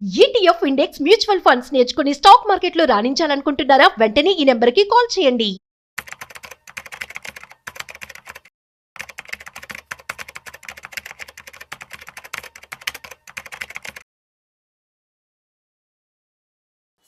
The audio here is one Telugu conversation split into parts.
ఈటీఎఫ్ ఇండెక్స్ మ్యూచువల్ ఫండ్స్ నేర్చుకుని స్టాక్ మార్కెట్లో రాణించాలనుకుంటున్నారా? వెంటనే ఈ నెంబర్కి కాల్ చేయండి.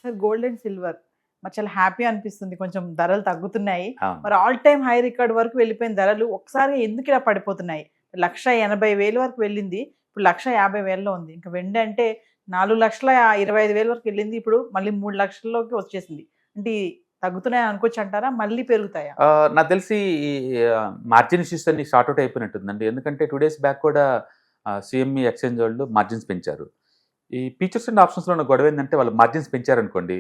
సార్ గోల్డ్ అండ్ సిల్వర్ మరి చాలా హ్యాపీ అనిపిస్తుంది. కొంచెం ధరలు తగ్గుతున్నాయి. అవును. మరి ఆల్ టైమ్ హై రికార్డ్ వరకు వెళ్ళిపోయిన ధరలు ఒకసారి ఎందుకు ఇలా పడిపోతున్నాయి? 1,80,000 వరకు వెళ్ళింది. ఇప్పుడు 1,50,000లో ఉంది. ఇంకా వెండి అంటే 4,25,000 వరకు వెళ్ళింది. ఇప్పుడు మళ్ళీ 3 లక్షల్లోకి వచ్చేసింది. అంటే ఈ తగ్గుతున్నాయని అనుకోవచ్చు అంటారా? మళ్ళీ పెరుగుతాయా? నాకు తెలిసి ఈ మార్జిన్ ఇష్యూస్ అన్ని షార్ట్ అవుట్ అయిపోయినట్టుందండి. ఎందుకంటే 2 days బ్యాక్ కూడా సిఎంఈ ఎక్స్చేంజ్ వాళ్ళు మార్జిన్స్ పెంచారు. ఈ ఫీచర్స్ అండ్ ఆప్షన్స్లో ఉన్న గొడవ ఏంటంటే వాళ్ళు మార్జిన్స్ పెంచారనుకోండి,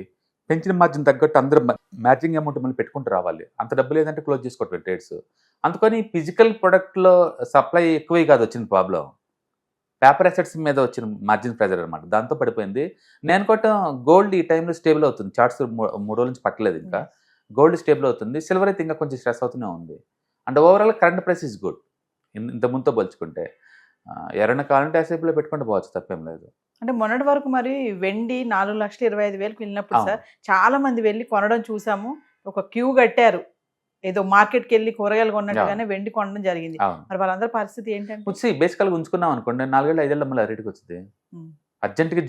పెంచిన మార్జిన్ తగ్గట్టు అందరూ మ్యాచింగ్ అమౌంట్ మళ్ళీ పెట్టుకుంటూ రావాలి. అంత డబ్బు లేదంటే క్లోజ్ చేసుకోవట్లేదు ట్రేడ్స్. అందుకని ఫిజికల్ ప్రొడక్ట్లో సప్లై ఎక్కువే కాదు వచ్చిన ప్రాబ్లం, పేపర్ అసెట్స్ మీద వచ్చిన మార్జిన్ ప్రెజర్ అనమాట. దాంతో పడిపోయింది. నేను అనుకోవటం గోల్డ్ ఈ టైంలో స్టేబుల్ అవుతుంది. చార్ట్స్ 3 రోజుల నుంచి పట్టలేదు ఇంకా. గోల్డ్ స్టేబుల్ అవుతుంది. సిల్వర్ అయితే ఇంకా కొంచెం స్ట్రెస్ అవుతూనే ఉంది. And overall current price is good ఇంత ముందుతో పోల్చుకుంటే. ఎవరైనా కావాలంటే ఎస్ఐపిలో పెట్టుకుంటూ పోవచ్చు, తప్పేం లేదు. అంటే మొన్నటి వరకు మరి వెండి 4,25,000కి వెళ్ళినప్పుడు అవును. సార్ చాలా మంది వెళ్ళి కొనడం చూసాము. ఒక క్యూ కట్టారు. ఏదో మార్కెట్కి వెళ్ళి కూరగాయలు కొన్నట్టుగానే వెండి కొనడం జరిగింది. అవును. మరి వాళ్ళందరి పరిస్థితి ఏంటంటే వచ్చి బేసికల్గా ఉంచుకున్నాం అనుకోండి, 4-5 మళ్ళీ ఆ రేటుకి వచ్చింది. అర్జెంట్గా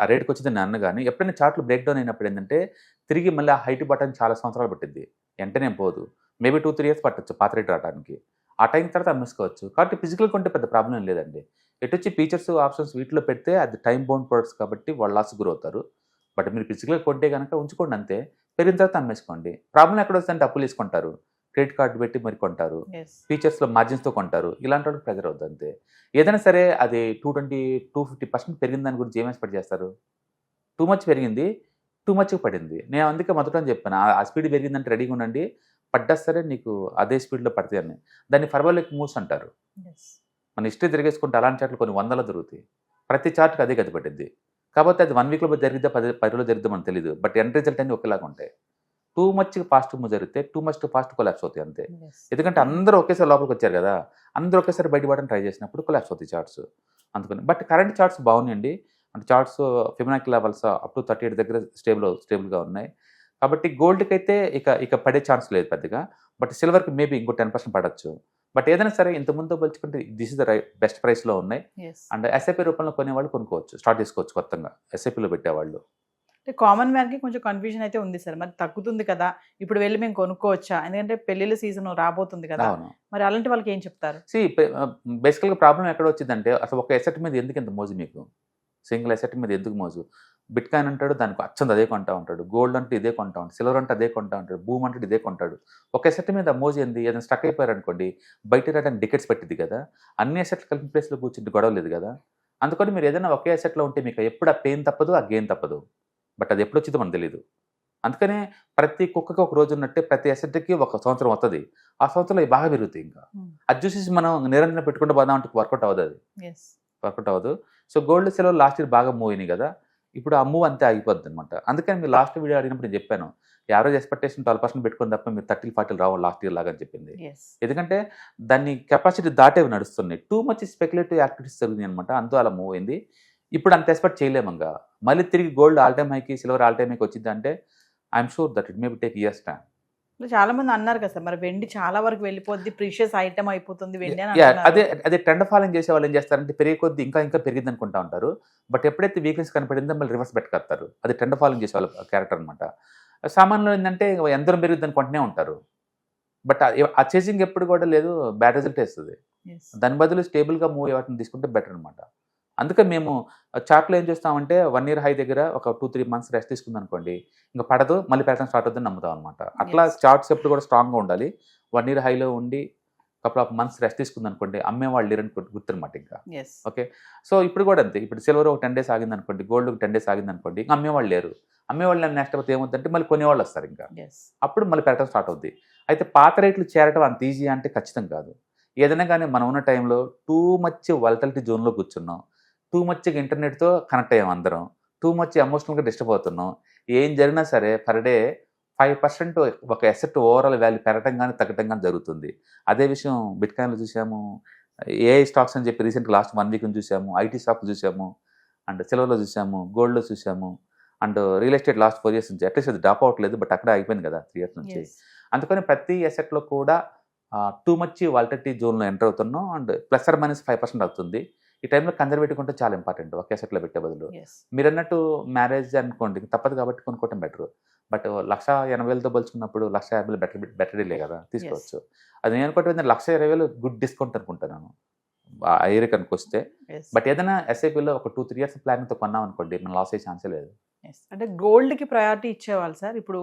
ఆ రేటుకి వచ్చింది నేను అన్న. కానీ ఎప్పుడైనా చార్ట్లు బ్రేక్ డౌన్ అయినప్పుడు ఏంటంటే తిరిగి మళ్ళీ ఆ హైట్ బటన్ చాలా సంవత్సరాలు పట్టింది, వెంటనే పోదు. మేబీ 2-3 years పట్టచ్చు పాత రేట్ రావడానికి. ఆ టైం తర్వాత అమ్మేసుకోవచ్చు. కాబట్టి ఫిజికల్ కొంటే పెద్ద ప్రాబ్లం ఏం లేదండి. ఎటు వచ్చి ఫీచర్స్ ఆప్షన్స్ వీటిలో పెడితే అది టైం బౌండ్ ప్రొడక్ట్స్ కాబట్టి వాళ్ళు లాస్ గురవుతారు. బట్ మీరు ఫిజికల్గా కొంటే కనుక ఉంచుకోండి అంతే. పెరిగిన తర్వాత అమ్మేసుకోండి. ప్రాబ్లం ఎక్కడ వస్తుందంటే అప్పులు తీసుకుంటారు, క్రెడిట్ కార్డు పెట్టి మరి కొంటారు, ఫీచర్స్లో మార్జిన్స్తో కొంటారు. ఇలాంటి వాళ్ళకి ప్రెజర్ అవుతుంది అంతే. ఏదైనా సరే అది 220-250% పెరిగిన దాని గురించి ఏం ఎక్స్పెక్ట్ చేస్తారు? టూ మచ్ పెరిగింది, టూ మచ్కి పడింది. నేను అందుకే మొదట చెప్పాను, ఆ స్పీడ్ పెరిగిందంటే రెడీగా ఉండండి, పడ్డా సరే నీకు అదే స్పీడ్లో పడతాయి అని. దాన్ని ఫర్వలెక్ మూవ్స్ అంటారు. మన హిస్టరీ తిరిగేసుకుంటే అలాంటి చార్ట్లు కొన్ని వందలు దొరుకుతాయి. ప్రతి చార్ట్కి అదే గతి పట్టింది. కాకపోతే అది 1 weekలో జరిగిద్దా 10 రోజులు జరిగిద్దా మనకు తెలియదు. బట్ ఎండ్ రిజల్ట్ అన్ని ఒకేలాగా ఉంటాయి. టూ మచ్ ఫాస్ట్ మూవ్ జరిగితే టూ మచ్ ఫాస్ట్ కొలాప్స్ అవుతాయి అంతే. ఎందుకంటే అందరూ ఒకేసారి లోపలికి వచ్చారు కదా, అందరూ ఒకేసారి బయటపడని ట్రై చేసినప్పుడు కొలాప్స్ అవుతాయి చార్ట్స్. అందుకని బట్ కరెంట్ చార్ట్స్ బాగున్నాయండి. అంటే charts Fibonacci levels up to 38 దగ్గర స్టేబుల్గా ఉన్నాయి. కాబట్టి గోల్డ్కి అయితే ఇక పడే ఛాన్స్ లేదు పెద్దగా. బట్ సిల్వర్కి మేబీ ఇంకో 10% పడవచ్చు. బట్ ఏదైనా సరే ఇంత ముందు పోల్చుకుంటే దిస్ ఇస్ ద బెస్ట్ ప్రైస్లో ఉన్నాయి. అండ్ ఎస్ఐపి రూపంలో కొనేవాళ్ళు కొనుక్కోవచ్చు, స్టార్ట్ చేసుకోవచ్చు కొత్తగా ఎస్ఐపిలో పెట్టేవాళ్ళు. అంటే కామన్ మ్యాన్కి కొంచెం కన్ఫ్యూజన్ అయితే ఉంది సార్. మరి తగ్గుతుంది కదా, ఇప్పుడు వెళ్ళి మేము కొనుక్కోవచ్చా? ఎందుకంటే పెళ్లిళ్ళ సీజన్ రాబోతుంది కదా, అవును. మరి అలాంటి వాళ్ళకి ఏం చెప్తారు? బేసికల్గా ప్రాబ్లం ఎక్కడ వచ్చిందంటే అసలు ఒక ఎసెట్ మీద ఎందుకు ఇంత మోజు మీకు? సింగిల్ ఎసెట్ మీద ఎందుకు మోజు? బిట్ కాయిన్ అంటాడు, దానికి అచ్చంది అదే కొంటా ఉంటాడు. గోల్డ్ అంటే ఇదే కొంటా ఉంటాడు, సిల్వర్ అంటే అదే కొంటా ఉంటాడు, భూమి అంటే ఇదే కొంటాడు. ఒక ఎసెట్ మీద మోజు ఏంది? ఏదైనా స్టక్ అయిపోయారు అనుకోండి, బయట రావడానికి డికెట్స్ పెట్టింది కదా. అన్ని ఎసెట్లు కలిపి ప్లేస్లో కూర్చుంటే గొడవ లేదు కదా. అందుకని మీరు ఏదైనా ఒకే ఎసెట్లో ఉంటే మీకు ఎప్పుడు ఆ పెయిన్ తప్పదు, ఆ గెయిన్ తప్పదు. బట్ అది ఎప్పుడు వచ్చిందో మనకు తెలియదు. అందుకనే ప్రతి కుక్కకి ఒక రోజు ఉన్నట్టే ప్రతి అసెట్కి ఒక సంవత్సరం వస్తుంది. ఆ సంవత్సరంలో బాగా పెరుగుతాయి. ఇంకా అది చూసేసి మనం నిరంతరం పెట్టుకుంటూ పోదాం అంటే వర్కౌట్ అవ్వదు, అది వర్కౌట్ అవ్వదు. So gold silver last year బాగా మూవ్ అయినాయి కదా, ఇప్పుడు ఆ మూవ్ అంతే ఆగిపోద్ది అనమాట. అందుకని మీరు లాస్ట్ వీడియో అడిగినప్పుడు నేను చెప్పాను, యావరేజ్ ఎక్స్పెక్టేషన్ 12% పెట్టుకుని తప్ప మీరు 30-40 రావు లాస్ట్ ఇయర్ లాగా అని చెప్పింది. ఎందుకంటే దాన్ని కెపాసిటీ దాటేవి నడుస్తున్నాయి. టూ మచ్ స్పెక్యులేటివ్ యాక్టివిటీస్ జరుగుతుంది అనమాట. అంతా అలా మూవ్ అయింది. ఇప్పుడు అంత ఎక్స్పెక్ట్ చేయలేము. ఇంకా మళ్ళీ తిరిగి గోల్డ్ ఆల్ టైమ్ హైకి సిల్వర్ ఆల్ టైమ్ హైకి వచ్చింది అంటే I'm sure that it may be take years time. చాలా మంది అన్నారు కదా సార్, మరి వెండి చాలా వరకు వెళ్ళిపోద్ది, ప్రీషియస్ ఐటమ్ అయిపోతుంది వెండి అని అదే అంటున్నారు. అదే ట్రెండ్ ఫాలోయింగ్ చేసే వాళ్ళు ఏం చేస్తారంటే పెరిగే కొద్ది ఇంకా పెరిగింది అనుకుంటా ఉంటారు. బట్ ఎప్పుడైతే వీక్నెస్ కనపడిందో మళ్ళీ రివర్స్ పెట్టుకొస్తారు. అది ట్రెండ్ ఫాలోయింగ్ చేసే వాళ్ళ క్యారెక్టర్ అనమాట. సామాన్యులు ఏంటంటే ఎంత పెరిగిద్ది అనుకుంటూనే ఉంటారు. బట్ ఆ చేసింగ్ ఎప్పుడు కూడా లేదు, బ్యాడ్ రిజల్ట్ వేస్తుంది. దాని బదులు స్టేబుల్గా మూవ్ అయ్యేవాటిని తీసుకుంటే బెటర్ అనమాట. అందుకే మేము చార్ట్లో ఏం చేస్తామంటే 1 year హై దగ్గర ఒక 2-3 months రెస్ట్ తీసుకుంది అనుకోండి, ఇంకా పడదు, మళ్ళీ పెరగడం స్టార్ట్ అవుతుందని నమ్ముతాం అనమాట. అట్లా చార్ట్స్ ఎప్పుడు కూడా స్ట్రాంగ్గా ఉండాలి. 1 year హైలో ఉండి కపుల్ ఆఫ్ మంత్స్ రెస్ట్ తీసుకుంది అనుకోండి, అమ్మేవాళ్ళు లేరని గుర్తునమాట ఇంకా. ఓకే, సో ఇప్పుడు కూడా అంతే. ఇప్పుడు సిల్వర్ ఒక 10 days ఆగింది అనుకోండి, గోల్డ్ ఒక 10 days ఆగింది అనుకోండి, ఇంకా అమ్మేవాళ్ళు లేరు. అమ్మేవాళ్ళు నెక్స్ట్ అయితే ఏమవుతుందంటే మళ్ళీ కొనేవాళ్ళు వస్తారు ఇంకా. అప్పుడు మళ్ళీ పెరగడం స్టార్ట్ అవుద్ది. అయితే పాత రేట్లు చేరటం అంత ఈజీ అంటే ఖచ్చితం కాదు. ఏదైనా కానీ మనం ఉన్న టైంలో టూ మచ్ వాలటిలిటీ జోన్లో కూర్చున్నాం, టూ మచ్గా ఇంటర్నెట్తో కనెక్ట్ అయ్యాం అందరం, టూ మచ్ ఎమోషనల్గా డిస్టర్బ్ అవుతున్నాం. ఏం జరిగినా సరే పర్ డే 5% ఒక ఎసెట్ ఓవరాల్ వాల్యూ పెరగటం కానీ తగ్గటం కానీ జరుగుతుంది. అదే విషయం బిట్ కాయిన్లో చూసాము, ఏఐ స్టాక్స్ అని చెప్పి రీసెంట్గా లాస్ట్ 1 week చూసాము, ఐటీ స్టాక్లు చూసాము. అండ్ సిల్వర్లో చూసాము, గోల్డ్లో చూసాము, and real estate last 4 years నుంచి అట్లీస్ట్ అది డ్రాప్ అవ్వట్లేదు, బట్ అక్కడ అయిపోయింది కదా 3 years నుంచి. అందుకని ప్రతి అసెట్లో కూడా టూ మచ్ వాలిడిటీ జోన్లో ఎంటర్ అవుతున్నాం, అండ్ ±5% అవుతుంది. ఈ టైంలో కన్జర్వేటివ్ ఉంటే చాలా ఇంపార్టెంట్ ఒక అసెట్లో పెట్టే బదులు. మీరు అన్నట్టు మ్యారేజ్ అనుకోండి తప్పదు కాబట్టి కొనుక్కోవటం బెటర్. బట్ 1,80,000తో పోల్చుకున్నప్పుడు 1,50,000 బెటర్ డీలే కదా, తీసుకోవచ్చు. అది నేను అనుకుంటే 1,20,000 గుడ్ డిస్కౌంట్ అనుకుంటాను ఆ ఏరియా కనుక వస్తే. బట్ ఏదైనా ఎస్ఐపిలో ఒక 2-3 years ప్లానింగ్తో కొన్నాం అనుకోండి, మనం లాస్ అయ్యే ఛాన్సే లేదు. అంటే గోల్డ్కి ప్రయారిటీ ఇచ్చేవాళ్ళు సార్. ఇప్పుడు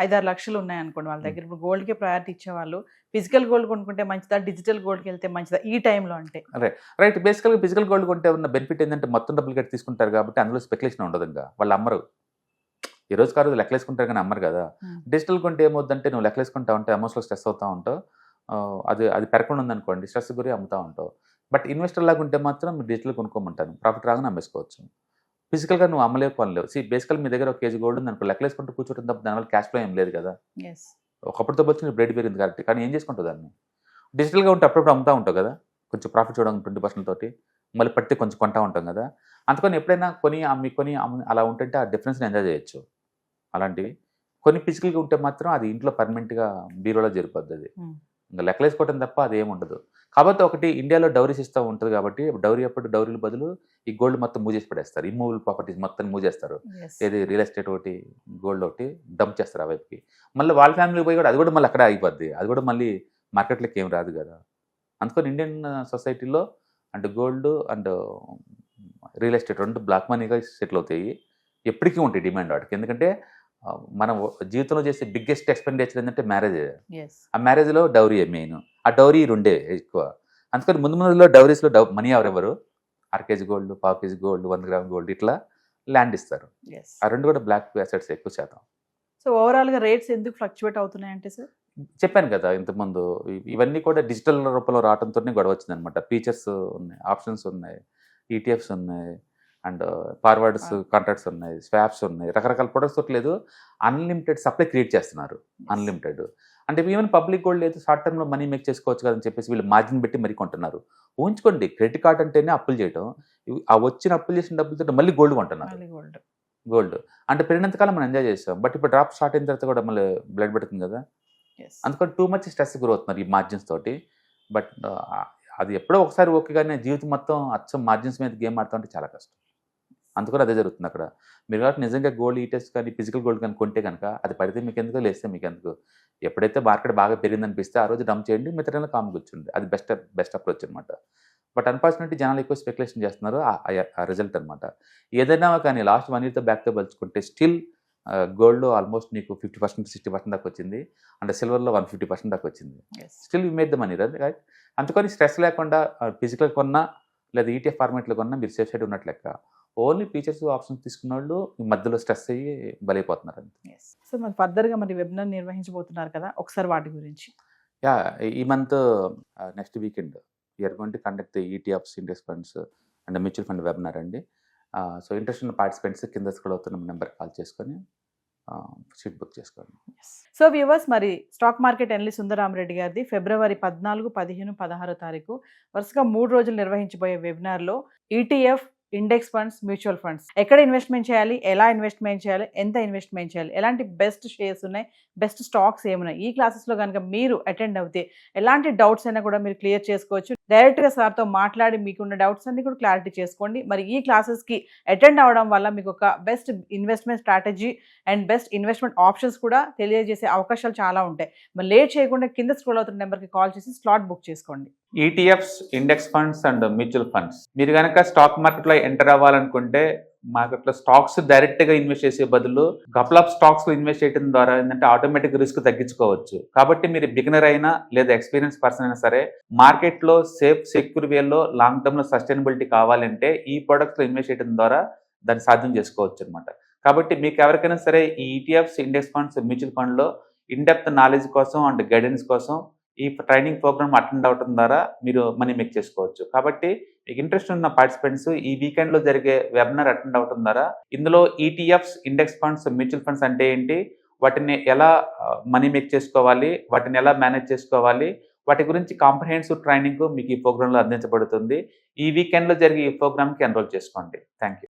5-6 లక్షలు ఉన్నాయనుకోండి వాళ్ళ దగ్గర, ఇప్పుడు గోల్డ్కి ప్రయారిటీ ఇచ్చేవాళ్ళు ఫిజికల్ గోల్డ్ కొనుక్కుంటే మంచిదా, డిజిటల్ గోల్డ్కి వెళ్తే మంచిదా ఈ టైంలో? అంటే రైట్, బేసికల్గా ఫిజికల్ గోల్డ్ కొంటే ఉన్న బెనిఫిట్ ఏంటంటే మొత్తం డబ్బులు కట్టి తీసుకుంటారు కాబట్టి అందులో స్పెక్యులేషన్ ఉండదు. ఇంకా వాళ్ళు అమ్మరు, ఈ రోజు కాదు లెక్కలేసుకుంటారు కానీ అమ్మరు కదా. డిజిటల్ కొంటే ఏమవుద్దంటే నువ్వు లెక్కలేసుకుంటా ఉంటావు, ఎమోషనల్ స్ట్రెస్ అవుతూ ఉంటావు, అది పెరగకుండా ఉందనుకోండి స్ట్రెస్ గురి అమ్ముతూ ఉంటావు. బట్ ఇన్వెస్టర్ లాగా ఉంటే మాత్రం డిజిటల్ కొనుక్కోమంటాను, ప్రాఫిట్ రాగానే అమ్మేసుకోవచ్చు. ఫిజికల్గా నువ్వు అమ్మలేవు కొనలేవు. బేసికల్ మీ దగ్గర 1 kg గోల్డ్ ఉంది అనుకో, లెక్కలేసుకుంటూ కూర్చోవడం తప్ప దానివల్ల క్యాష్ ఫ్లో ఏం లేదు కదా. ఒకప్పుడుతో వచ్చి బ్రేడ్ పెరిగింది కాబట్టి, కానీ ఏం చేసుకుంటావు దాన్ని? డిజిటల్గా ఉంటే అప్పుడప్పుడు అమ్ముతూ ఉంటావు కదా, కొంచెం ప్రాఫిట్ చూడడం 20% తోటి, మళ్ళీ పడితే కొంచెం కొంటా ఉంటాం కదా. అందుకని ఎప్పుడైనా కొని అలా ఉంటుంటే ఆ డిఫరెన్స్ని ఎంజాయ్ చేయొచ్చు. అలాంటివి కొన్ని ఫిజికల్గా ఉంటే మాత్రం అది ఇంట్లో పర్మనెంట్గా బీరోలో జరిపోద్ది. అది ఇంకా లెక్కలేసుకోవడం తప్ప అది ఏమి ఉండదు. కాబట్టి ఒకటి ఇండియాలో డౌరీ సిస్టమ్ ఉంటుంది కాబట్టి డౌరీల బదులు ఈ గోల్డ్ మొత్తం మూవ్ చేసి పడేస్తారు, ఇమ్మూవబుల్ ప్రాపర్టీస్ మొత్తం మూవ్ చేస్తారు. ఏది రియల్ ఎస్టేట్ ఒకటి, గోల్డ్ ఒకటి డంప్ చేస్తారు ఆ వైపుకి. మళ్ళీ వాళ్ళ ఫ్యామిలీ పోయి కూడా అది కూడా మళ్ళీ అక్కడే అయిపోద్ది, అది కూడా మళ్ళీ మార్కెట్లోకి ఏం రాదు కదా. అందుకని ఇండియన్ సొసైటీలో and gold and real estate రెండు బ్లాక్ మనీగా సెటిల్ అవుతాయి, ఎప్పటికీ ఉంటాయి డిమాండ్ వాటికి. ఎందుకంటే మనం జీవితంలో చేసే బిగ్గెస్ట్ ఎక్స్పెండిచర్ ఏంటంటే మ్యారేజ్. ఆ మ్యారేజ్లో డౌరీ మెయిన్, ఆ డౌరీ రెండే ఎక్కువ. అందుకని ముందులో డౌరీస్లో మనీ ఎవరెవరు 1/2 kg gold, 1/4 kg gold, 100 grams gold ఇట్లా ల్యాండ్ ఇస్తారు. ఆ రెండు కూడా బ్లాక్ అసెట్స్ ఎక్కువ శాతం. సో ఓవరాల్గా రేట్స్ ఎందుకు ఫ్లక్చువేట్ అవుతున్నాయంటే సార్ చెప్పాను కదా ఇంతకుముందు, ఇవన్నీ కూడా డిజిటల్ రూపంలో రావడంతోనే గొడవ వచ్చింది అనమాట. ఫీచర్స్ ఉన్నాయి, ఆప్షన్స్ ఉన్నాయి, ఈటీఎఫ్స్ ఉన్నాయి, అండ్ ఫార్వర్డ్స్ కాంట్రాక్ట్స్ ఉన్నాయి, స్వాప్స్ ఉన్నాయి, రకరకాల ప్రొడక్ట్స్ లేదు. అన్లిమిటెడ్ సప్లై క్రియేట్ చేస్తున్నారు, అన్లిమిటెడ్. అంటే ఈవెన్ పబ్లిక్ గోల్డ్ లేదు, షార్ట్ టర్మ్లో మనీ మేక్ చేసుకోవచ్చు కదని చెప్పేసి వీళ్ళు మార్జిన్ పెట్టి మరీ కొంటున్నారు. ఊహించుకోండి, క్రెడిట్ కార్డ్ అంటేనే అప్పులు చేయడం, ఆ వచ్చిన అప్పులు చేసిన డబ్బులతో మళ్ళీ గోల్డ్ కొంటున్నారు. గోల్డ్ అంటే పెరిగినంతకాలం మనం ఎంజాయ్ చేస్తాం, బట్ ఇప్పుడు డ్రాప్ స్టార్ట్ అయిన తర్వాత కూడా మళ్ళీ బ్లడ్ పెడుతుంది కదా. అందుకని టూ మచ్ స్ట్రెస్ గురవుతున్నారు ఈ మార్జిన్స్ తోటి. బట్ అది ఎప్పుడో ఒకసారి ఓకే, కానీ జీవితం మొత్తం అచ్చం మార్జిన్స్ మీద గేమ్ ఆడుతూ ఉంటే చాలా కష్టం. అందుకని అదే జరుగుతుంది అక్కడ. మీరు కాబట్టి నిజంగా గోల్డ్ ఈటెస్ట్ కానీ ఫిజికల్ గోల్డ్ కానీ కొంటే కనుక అది పడితే మీకు ఎందుకు, లేస్తే మీకు ఎందుకు. ఎప్పుడైతే మార్కెట్ బాగా పెరిగిందనిపిస్తే ఆ రోజు డంప్ చేయండి, మిగతా కామ్ కూర్చోండి, అది బెస్ట్ అప్రోచ్ అనమాట. బట్ అన్ఫార్చునేట్లీ జనాలు ఎక్కువ స్పెక్యులేషన్ చేస్తున్నారు, ఆ రిజల్ట్ అనమాట. ఏదైనా కానీ లాస్ట్ 1 yearతో బ్యాక్తో పోల్చుకుంటే స్టిల్ గోల్డ్లో ఆల్మోస్ట్ నీకు 50% 60% దాకా వచ్చింది, అండ్ సిల్వర్లో 150% దాకా వచ్చింది. Still you made the money right. అందుకని స్ట్రెస్ లేకుండా ఫిజికల్ కొన్నా లేదా ఈటీఎఫ్ ఫార్మేట్లో కొన్నా మీరు సేఫ్ సైడ్ ఉన్నట్లు లెక్క. ఓన్లీ ఫీచర్స్ ఆప్షన్స్ తీసుకున్న వాళ్ళు మధ్యలో స్ట్రెస్ అయ్యి బలైపోతున్నారు అంతే. సో మరి ఫర్దర్గా మరి వెబినార్ నిర్వహించబోతున్నారు కదా, ఒకసారి వాటి గురించి. ఈ month next weekend we are going to conduct ETFs, index funds and mutual fund webinar అండి. సో ఇంట్రెస్ట్ ఉన్న పార్టిసిపెంట్స్ కింద స్క్రోల్ అవుతున్న నెంబర్ కాల్ చేసుకొని సీట్ బుక్ చేసుకోండి. సో వ్యూవర్స్, మరి స్టాక్ మార్కెట్ ఎనలిస్ట్ సుందరరామరెడ్డి గారిది ఫిబ్రవరి 14, 15, 16 వరుసగా 3 రోజులు నిర్వహించబోయే వెబినార్లో ETF, index funds, mutual funds ఎక్కడ ఇన్వెస్ట్మెంట్ చేయాలి, ఎలా ఇన్వెస్ట్మెంట్ చేయాలి, ఎంత ఇన్వెస్ట్మెంట్ చేయాలి, ఎలాంటి బెస్ట్ షేర్స్ ఉన్నాయి, బెస్ట్ స్టాక్స్ ఏమున్నాయి, ఈ క్లాసెస్లో కనుక మీరు అటెండ్ అవుతే ఎలాంటి డౌట్స్ అయినా కూడా మీరు క్లియర్ చేసుకోవచ్చు. డైరెక్ట్గా సార్తో మాట్లాడి మీకున్న డౌట్స్ అన్ని కూడా క్లారిటీ చేసుకోండి. మరి ఈ క్లాసెస్కి అటెండ్ అవ్వడం వల్ల మీకు ఒక best investment strategy and best investment options కూడా తెలియజేసే అవకాశాలు చాలా ఉంటాయి. మరి లేట్ చేయకుండా కింద స్క్రోల్ అవుతున్న నెంబర్కి కాల్ చేసి స్లాట్ బుక్ చేసుకోండి. ETFs, index funds and mutual funds మీరు కనుక స్టాక్ మార్కెట్లో ఎంటర్ అవ్వాలనుకుంటే మార్కెట్లో స్టాక్స్ డైరెక్ట్గా ఇన్వెస్ట్ చేసే బదులు కపుల్ ఆఫ్ స్టాక్స్లో ఇన్వెస్ట్ చేయడం ద్వారా ఏంటంటే ఆటోమేటిక్ రిస్క్ తగ్గించుకోవచ్చు. కాబట్టి మీరు బిగినర్ అయినా లేదా ఎక్స్పీరియన్స్ పర్సన్ అయినా సరే మార్కెట్లో సేఫ్ సెక్యూర్ వేలో లాంగ్ టర్మ్లో సస్టైనబిలిటీ కావాలంటే ఈ ప్రొడక్ట్స్లో ఇన్వెస్ట్ చేయడం ద్వారా దాన్ని సాధ్యం చేసుకోవచ్చు అనమాట. కాబట్టి మీకు ఎవరికైనా సరే ఈ ఈటీఎఫ్స్, ఇండెక్స్ ఫండ్స్, మ్యూచువల్ ఫండ్లో ఇన్డెప్త్ నాలెడ్జ్ కోసం అండ్ గైడెన్స్ కోసం ఈ ట్రైనింగ్ ప్రోగ్రామ్ అటెండ్ అవడం ద్వారా మీరు మనీ మేక్ చేసుకోవచ్చు. కాబట్టి మీకు ఇంట్రెస్ట్ ఉన్న పార్టిసిపెంట్స్ ఈ వీకెండ్లో జరిగే వెబినార్ అటెండ్ అవడం ద్వారా ఇందులో ETFs, index funds, mutual funds అంటే ఏంటి, వాటిని ఎలా మనీ మేక్ చేసుకోవాలి, వాటిని ఎలా మేనేజ్ చేసుకోవాలి, వాటి గురించి కాంప్రహెన్సివ్ ట్రైనింగ్ మీకు ఈ ప్రోగ్రాంలో అందించబడుతుంది. ఈ వీకెండ్లో జరిగే ఈ ప్రోగ్రామ్కి ఎన్రోల్ చేసుకోండి. Thank you.